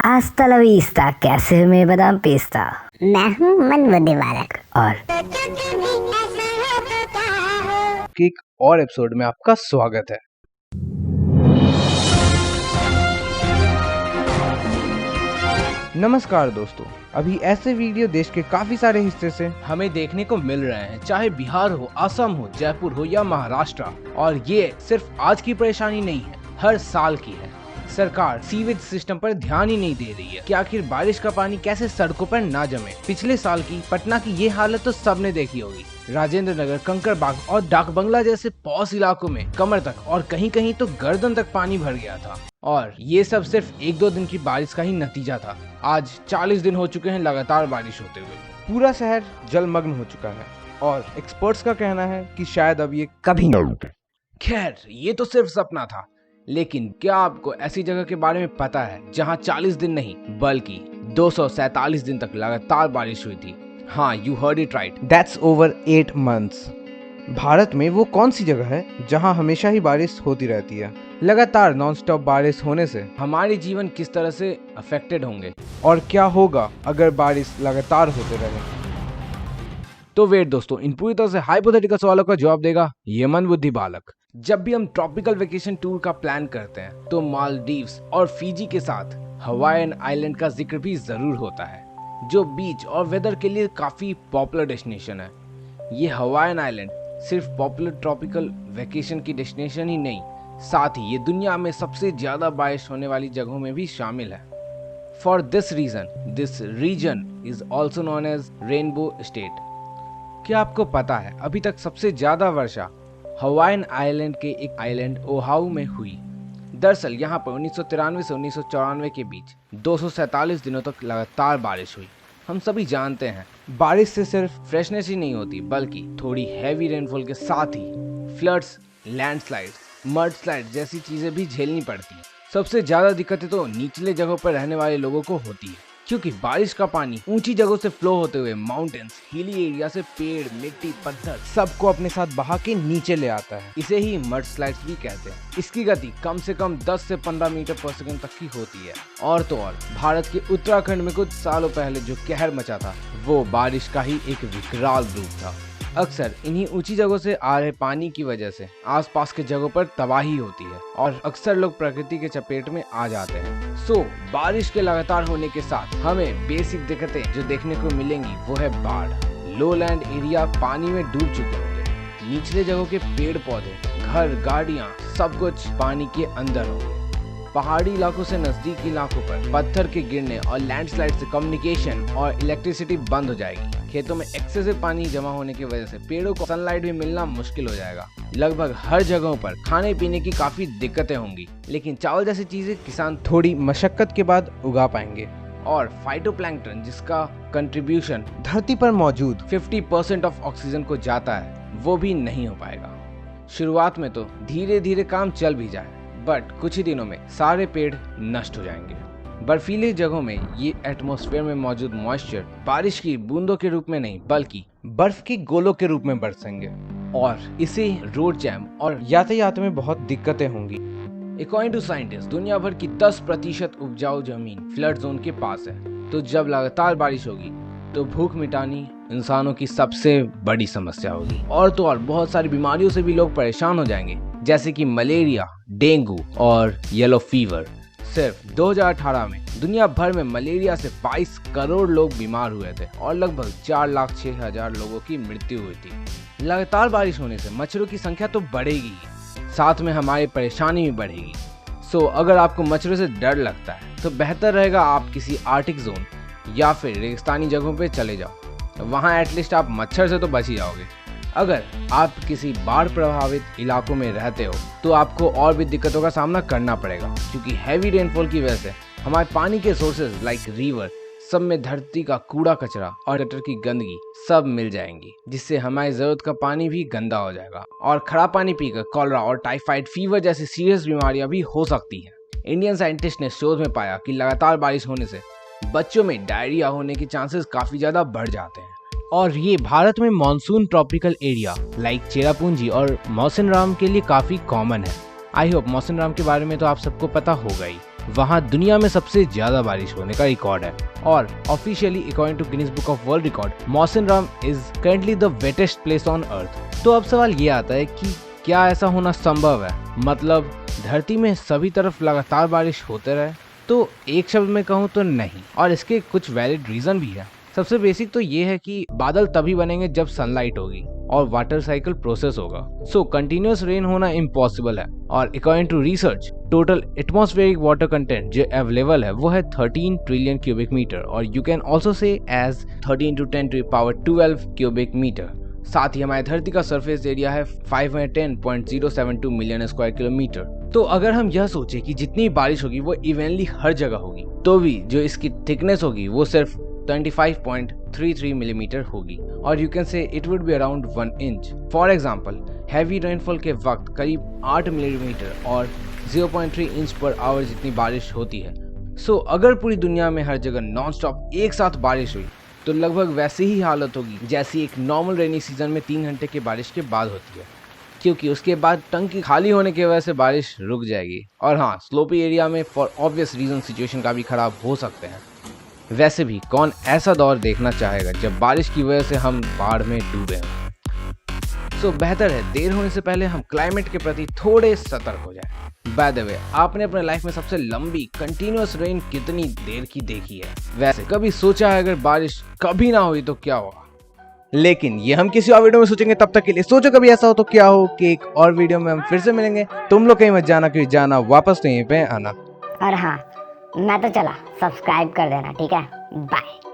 Hasta la vista, कैसे हो मैं बादाम पेस्ता। मैं हूँ मनबुद्धि बालक। और के एक और एपिसोड में आपका स्वागत है। नमस्कार दोस्तों, अभी ऐसे वीडियो देश के काफी सारे हिस्से से हमें देखने को मिल रहे हैं, चाहे बिहार हो, असम हो, जयपुर हो या महाराष्ट्र। और ये सिर्फ आज की परेशानी नहीं है, हर साल की है। सरकार सीवेज सिस्टम पर ध्यान ही नहीं दे रही है कि आखिर बारिश का पानी कैसे सड़कों पर ना जमे। पिछले साल की पटना की ये हालत तो सबने देखी होगी। राजेंद्र नगर, कंकड़बाग और डाक बंगला जैसे पॉश इलाकों में कमर तक और कहीं कहीं तो गर्दन तक पानी भर गया था। और ये सब सिर्फ एक दो दिन की बारिश का ही नतीजा था। आज 40 दिन हो चुके हैं लगातार बारिश होते हुए। पूरा शहर जलमग्न हो चुका है और एक्सपर्ट्स का कहना है कि शायद अब ये कभी न रुके। खैर, ये तो सिर्फ सपना था, लेकिन क्या आपको ऐसी जगह के बारे में पता है जहां 40 दिन नहीं बल्कि 247 दिन तक लगातार बारिश हुई थी? हाँ, you heard it right, that's over 8 months. Bharat में वो कौन सी जगह है जहां हमेशा ही बारिश होती रहती है? लगातार नॉनस्टॉप बारिश होने से हमारे जीवन किस तरह से अफेक्टेड होंगे और क्या होगा अगर बारिश लगातार होते रहे? तो वेट दोस्तों, इन पूरी तरह से हाइपोथेटिकल सवालों का जवाब देगा ये मनबुद्धि बालक। जब भी हम ट्रॉपिकल वेकेशन टूर का प्लान करते हैं तो मालदीव्स और फिजी के साथ हवाईन आइलैंड का जिक्र भी जरूर होता है, जो बीच और वेदर के लिए काफी पॉपुलर डेस्टिनेशन है। ये हवाईन आइलैंड सिर्फ पॉपुलर ट्रॉपिकल वेकेशन की डेस्टिनेशन ही नहीं, साथ ही ये दुनिया में सबसे ज्यादा बारिश होने वाली जगहों में भी शामिल है। For this reason this reason is also known as rainbow state. क्या आपको पता है अभी तक सबसे ज्यादा वर्षा हवाईन आइलैंड के एक आइलैंड ओहाउ में हुई? दरअसल यहाँ पर 1993 से 1994 के बीच 247 दिनों तक लगातार बारिश हुई। हम सभी जानते हैं बारिश से सिर्फ फ्रेशनेस ही नहीं होती, बल्कि थोड़ी हैवी रेनफॉल के साथ ही फ्लड्स, लैंडस्लाइड्स, मड स्लाइड जैसी चीजें भी झेलनी पड़ती हैं। सबसे ज्यादा दिक्कतें तो निचले जगहों पर रहने वाले लोगों को होती है, क्योंकि बारिश का पानी ऊंची जगहों से फ्लो होते हुए माउंटेन्स, हिली एरिया से पेड़, मिट्टी, पत्थर सबको अपने साथ बहा के नीचे ले आता है। इसे ही मड स्लाइड्स भी कहते हैं। इसकी गति कम से कम 10 से 15 मीटर पर सेकंड तक की होती है। और तो और भारत के उत्तराखंड में कुछ सालों पहले जो कहर मचा था वो बारिश का ही एक विकराल रूप था। अक्सर इन्हीं ऊंची जगहों से आ रहे पानी की वजह से आसपास के जगहों पर तबाही होती है और अक्सर लोग प्रकृति के चपेट में आ जाते हैं। सो बारिश के लगातार होने के साथ हमें बेसिक दिक्कतें जो देखने को मिलेंगी वो है बाढ़। लोलैंड एरिया पानी में डूब चुके होंगे, निचले जगहों के पेड़ पौधे, घर, गाड़ियाँ सब कुछ पानी के अंदर होंगे। पहाड़ी इलाकों से नजदीकी इलाकों पर पत्थर के गिरने और लैंडस्लाइड से कम्युनिकेशन और इलेक्ट्रिसिटी बंद हो जाएगी। खेतों में एक्सेसिव पानी जमा होने की वजह से पेड़ों को सनलाइट भी मिलना मुश्किल हो जाएगा। लगभग हर जगहों पर खाने पीने की काफी दिक्कतें होंगी, लेकिन चावल जैसी चीजें किसान थोड़ी मशक्कत के बाद उगा पाएंगे। और फाइटोप्लैंक्टन, जिसका कंट्रीब्यूशन धरती पर मौजूद 50% ऑफ ऑक्सीजन को जाता है, वो भी नहीं हो पाएगा। शुरुआत में तो धीरे धीरे काम चल भी जाए, बट कुछ ही दिनों में सारे पेड़ नष्ट हो जाएंगे। बर्फीले जगहों में ये एटमॉस्फेयर में मौजूद मॉइस्चर बारिश की बूंदों के रूप में नहीं बल्कि बर्फ के गोलों के रूप में बरसेंगे और इससे रोड जैम और यातायात में बहुत दिक्कतें होंगी। अकॉर्डिंग टू साइंटिस्ट, दुनिया भर की 10% उपजाऊ जमीन फ्लड जोन के पास है। तो जब लगातार बारिश होगी तो भूख मिटानी इंसानों की सबसे बड़ी समस्या होगी। और तो और बहुत सारी बीमारियों से भी लोग परेशान हो जाएंगे, जैसे कि मलेरिया, डेंगू और येलो फीवर। सिर्फ 2018 में दुनिया भर में मलेरिया से 22 करोड़ लोग बीमार हुए थे और लगभग 4,06,000 लोगों की मृत्यु हुई थी। लगातार बारिश होने से मच्छरों की संख्या तो बढ़ेगी, साथ में हमारी परेशानी भी बढ़ेगी। सो अगर आपको मच्छरों से डर लगता है तो बेहतर रहेगा आप किसी आर्टिक जोन या फिर रेगिस्तानी जगहों पे चले जाओ। वहाँ एटलीस्ट आप मच्छर से तो बच ही जाओगे। अगर आप किसी बाढ़ प्रभावित इलाकों में रहते हो तो आपको और भी दिक्कतों का सामना करना पड़ेगा, क्योंकि हैवी रेनफॉल की वजह से हमारे पानी के सोर्सेज लाइक रिवर सब में धरती का कूड़ा कचरा और गटर की गंदगी सब मिल जाएंगी, जिससे हमारी जरूरत का पानी भी गंदा हो जाएगा और खराब पानी पीकर कॉलरा और टाइफाइड फीवर जैसी सीरियस बीमारियां भी हो सकती हैं। इंडियन साइंटिस्ट ने शोध में पाया कि लगातार बारिश होने से बच्चों में डायरिया होने के चांसेस काफी ज्यादा बढ़ जाते हैं। और ये भारत में monsoon tropical area like Cherrapunji और मौसिनराम के लिए काफी कॉमन है। आई होप मौसिनराम के बारे में तो आप सबको पता होगा ही। वहाँ दुनिया में सबसे ज्यादा बारिश होने का रिकॉर्ड है। और officially according to Guinness Book of World Record, Mawsynram is currently the wettest place on earth. तो अब सवाल ये आता है कि क्या ऐसा होना संभव है? मतलब धरती में सभी तरफ लगातार बारिश होते रहे? तो एक शब्द में कहूँ तो नहीं, और इसके कुछ वैलिड रीजन भी है। सबसे बेसिक तो ये है कि बादल तभी बनेंगे जब सनलाइट होगी और वाटर साइकिल प्रोसेस होगा। सो कंटिन्यूअस रेन होना इम्पॉसिबल है। और according to research, total atmospheric water content जो अवेलेबल है वो है 13 ट्रिलियन क्यूबिक मीटर, और you can also say as 13 × 10⁻12 cubic metre. साथ ही हमारी धरती का सरफेस एरिया है 510.072 मिलियन स्क्वायर किलोमीटर। तो अगर हम यह सोचे कि जितनी बारिश होगी वो इवनली हर जगह होगी, तो भी जो इसकी थिकनेस होगी वो सिर्फ 25.33 मिलीमीटर होगी, और you can say it would be around 1 inch. For example, heavy rainfall के वक्त करीब 8 मिलीमीटर और 0.3 इंच पर आवर जितनी बारिश होती है। सो अगर पूरी दुनिया में हर जगह नॉन स्टॉप एक साथ बारिश हुई तो लगभग वैसी ही हालत होगी जैसी एक नॉर्मल रेनी सीजन में 3 घंटे की बारिश के बाद होती है, क्योंकि उसके बाद टंकी खाली होने की वजह से बारिश रुक जाएगी। और हाँ, स्लोपी एरिया में फॉर ऑब्वियस रीजन सिचुएशन काफ़ी ख़राब हो सकते हैं। वैसे भी कौन ऐसा दौर देखना चाहेगा जब बारिश की वजह से हम बाढ़ में डूबे हैं? सो बेहतर है देर होने से पहले हम क्लाइमेट के प्रति थोड़े सतर्क हो जाएं। बाय द वे, आपने अपने लाइफ में सबसे लंबी कंटिन्यूअस रेन कितनी देर की देखी है? वैसे कभी सोचा है अगर बारिश कभी ना हुई तो क्या होगा? लेकिन ये हम किसी और वीडियो में सोचेंगे। तब तक के लिए सोचो कभी ऐसा हो तो क्या हो कि एक और वीडियो में हम फिर से मिलेंगे। तुम लोग कहीं मत जाना, क्योंकि जाना वापस तो यहीं पे आना। और हाँ, मैं तो चला, सब्सक्राइब कर देना, ठीक है? बाय।